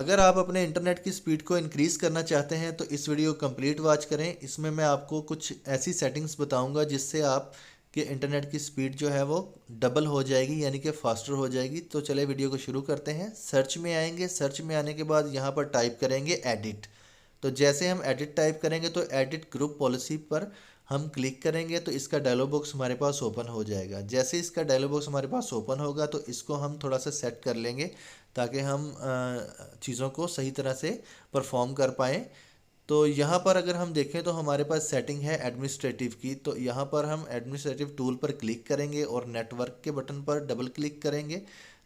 अगर आप अपने इंटरनेट की स्पीड को इंक्रीज़ करना चाहते हैं तो इस वीडियो को कंप्लीट वॉच करें। इसमें मैं आपको कुछ ऐसी सेटिंग्स बताऊंगा जिससे आप के इंटरनेट की स्पीड जो है वो डबल हो जाएगी, यानी कि फास्टर हो जाएगी। तो चले वीडियो को शुरू करते हैं। सर्च में आएंगे, सर्च में आने के बाद यहाँ पर टाइप करेंगे एडिट। तो जैसे हम एडिट टाइप करेंगे तो एडिट ग्रुप पॉलिसी पर हम क्लिक करेंगे तो इसका डायलॉग बॉक्स हमारे पास ओपन हो जाएगा। जैसे इसका डायलॉग बॉक्स हमारे पास ओपन होगा तो इसको हम थोड़ा सा सेट कर लेंगे ताकि हम चीज़ों को सही तरह से परफॉर्म कर पाएँ। तो यहाँ पर अगर हम देखें तो हमारे पास सेटिंग है एडमिनिस्ट्रेटिव की। तो यहाँ पर हम एडमिनिस्ट्रेटिव टूल पर क्लिक करेंगे और नेटवर्क के बटन पर डबल क्लिक करेंगे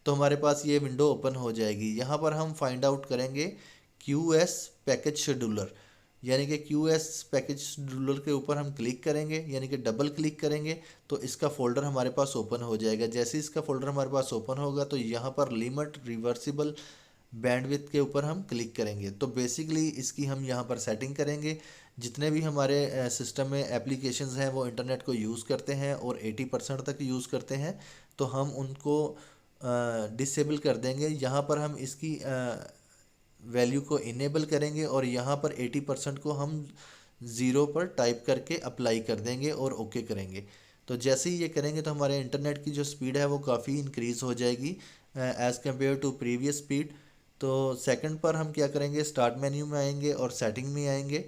तो हमारे पास ये विंडो ओपन हो जाएगी। यहाँ पर हम फाइंड आउट करेंगे QS पैकेज शेड्यूलर, यानी कि QS पैकेज शेड्यूलर के ऊपर हम क्लिक करेंगे, यानी कि डबल क्लिक करेंगे तो इसका फोल्डर हमारे पास ओपन हो जाएगा। जैसे इसका फोल्डर हमारे पास ओपन होगा तो यहाँ पर लिमिट रिवर्सिबल बैंडविड्थ के ऊपर हम क्लिक करेंगे। तो बेसिकली इसकी हम यहाँ पर सेटिंग करेंगे। जितने भी हमारे सिस्टम में एप्लीकेशंस हैं वो इंटरनेट को यूज़ करते हैं और 80% तक यूज़ करते हैं, तो हम उनको डिसेबल कर देंगे। यहाँ पर हम इसकी वैल्यू को इनेबल करेंगे और यहाँ पर 80% को हम ज़ीरो पर टाइप करके अप्लाई कर देंगे और ओके करेंगे। तो जैसे ही ये करेंगे तो हमारे इंटरनेट की जो स्पीड है वो काफ़ी इंक्रीज़ हो जाएगी as compare to previous speed. तो सेकंड पर हम क्या करेंगे, स्टार्ट मेन्यू में आएंगे और सेटिंग में आएंगे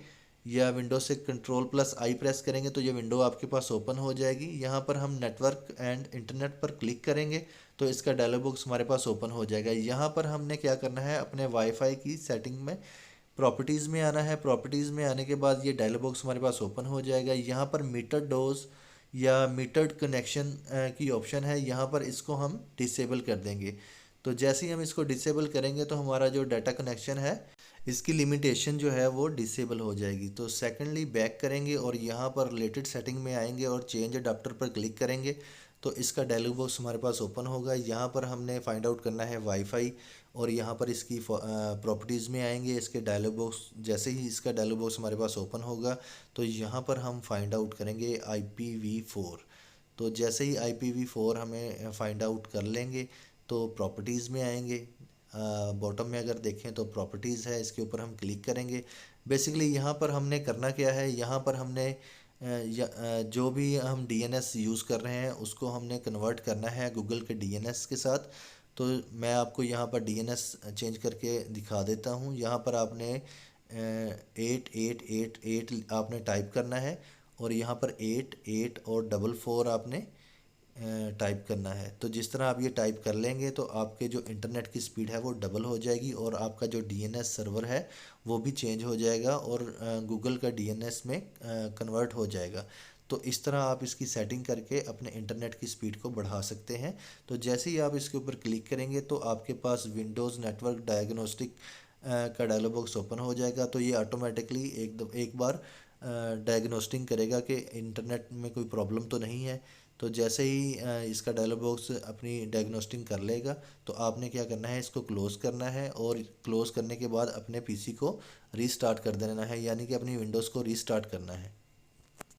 या विंडो से कंट्रोल+I प्रेस करेंगे तो ये विंडो आपके पास ओपन हो जाएगी। यहाँ पर हम नेटवर्क एंड इंटरनेट पर क्लिक करेंगे तो इसका डायलॉग बॉक्स हमारे पास ओपन हो जाएगा। यहाँ पर हमने क्या करना है, अपने वाईफाई की सेटिंग में प्रॉपर्टीज़ में आना है। प्रॉपर्टीज़ में आने के बाद ये डायलॉग बॉक्स हमारे पास ओपन हो जाएगा। यहाँ पर मीटर डोज या मीटर्ड कनेक्शन की ऑप्शन है, यहाँ पर इसको हम डिसेबल कर देंगे। तो जैसे ही हम इसको डिसेबल करेंगे तो हमारा जो डाटा कनेक्शन है इसकी लिमिटेशन जो है वो डिसेबल हो जाएगी। तो सेकेंडली बैक करेंगे और यहाँ पर रिलेटेड सेटिंग में आएंगे और चेंज अडाप्टर पर क्लिक करेंगे तो इसका डायलॉग बॉक्स हमारे पास ओपन होगा। यहाँ पर हमने फाइंड आउट करना है वाईफाई और यहाँ पर इसकी प्रॉपर्टीज़ में आएंगे। इसके डायलॉग बॉक्स, जैसे ही इसका डायलॉग बॉक्स हमारे पास ओपन होगा तो यहाँ पर हम फाइंड आउट करेंगे IPv4। तो जैसे ही IPv4 हमें फाइंड आउट कर लेंगे तो प्रॉपर्टीज़ में आएंगे। बॉटम में अगर देखें तो प्रॉपर्टीज़ है, इसके ऊपर हम क्लिक करेंगे। बेसिकली यहाँ पर हमने करना क्या है, यहाँ पर हमने जो भी हम DNS यूज़ कर रहे हैं उसको हमने कन्वर्ट करना है गूगल के DNS के साथ। तो मैं आपको यहाँ पर DNS चेंज करके दिखा देता हूँ। यहाँ पर आपने 8888 आपने टाइप करना है और यहाँ पर 88 और 44 आपने टाइप करना है। तो जिस तरह आप ये टाइप कर लेंगे तो आपके जो इंटरनेट की स्पीड है वो डबल हो जाएगी और आपका जो DNS सर्वर है वो भी चेंज हो जाएगा और गूगल का DNS में कन्वर्ट हो जाएगा। तो इस तरह आप इसकी सेटिंग करके अपने इंटरनेट की स्पीड को बढ़ा सकते हैं। तो जैसे ही आप इसके ऊपर क्लिक करेंगे तो आपके पास विंडोज़ नेटवर्क डायग्नोस्टिक का डायलॉग बॉक्स ओपन हो जाएगा। तो ये ऑटोमेटिकली एक बार डायग्नोस्टिंग करेगा कि इंटरनेट में कोई प्रॉब्लम तो नहीं है। तो जैसे ही इसका डायलॉग बॉक्स अपनी डायग्नोस्टिंग कर लेगा तो आपने क्या करना है, इसको क्लोज़ करना है और क्लोज़ करने के बाद अपने PC को रीस्टार्ट कर देना है, यानी कि अपनी विंडोज़ को रीस्टार्ट करना है।